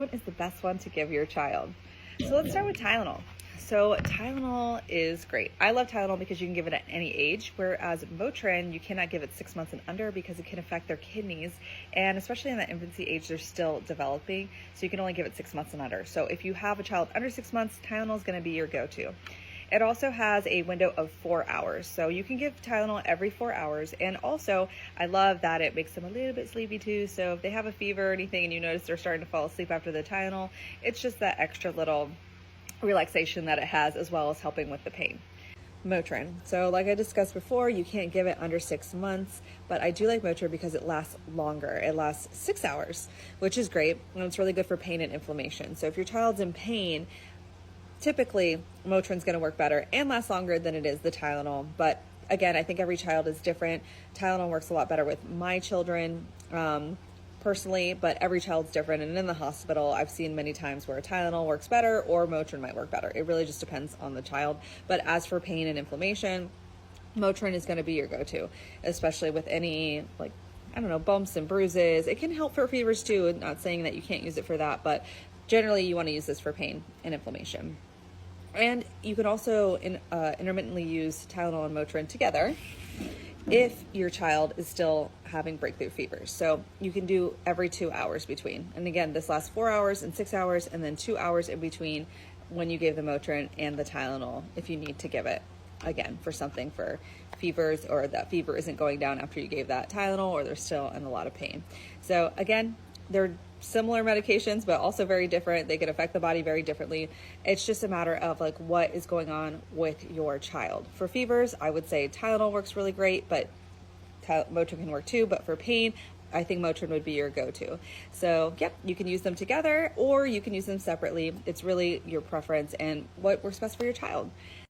What is the best one to give your child? So let's start with Tylenol. So Tylenol is great. I love Tylenol because you can give it at any age, whereas Motrin, you cannot give it 6 months and under because it can affect their kidneys. And especially in the infancy age, they're still developing. So you can only give it 6 months and under. So if you have a child under 6 months, Tylenol is going to be your go-to. It also has a window of 4 hours. So you can give Tylenol every 4 hours. And also, I love that it makes them a little bit sleepy too. So if they have a fever or anything and you notice they're starting to fall asleep after the Tylenol, it's just that extra little relaxation that it has, as well as helping with the pain. Motrin. So like I discussed before, you can't give it under 6 months, but I do like Motrin because it lasts longer. It lasts 6 hours, which is great. And it's really good for pain and inflammation. So if your child's in pain, typically Motrin's going to work better and last longer than it is the Tylenol. But again, I think every child is different. Tylenol works a lot better with my children personally, but every child's different. And in the hospital, I've seen many times where Tylenol works better or Motrin might work better. It really just depends on the child. But as for pain and inflammation, Motrin is going to be your go-to, especially with any, like, I don't know, bumps and bruises. It can help for fevers too. Not saying that you can't use it for that, but generally you want to use this for pain and inflammation. And you can also intermittently use Tylenol and Motrin together if your child is still having breakthrough fevers. So you can do every 2 hours between. And again, this lasts 4 hours and 6 hours, and then 2 hours in between when you gave the Motrin and the Tylenol if you need to give it again for something for fevers, or that fever isn't going down after you gave that Tylenol, or they're still in a lot of pain. So again, they're similar medications, but also very different. They can affect the body very differently. It's just a matter of like what is going on with your child. For fevers, I would say Tylenol works really great, but Motrin can work too. But for pain, I think Motrin would be your go-to. So yep, you can use them together or you can use them separately. It's really your preference and what works best for your child.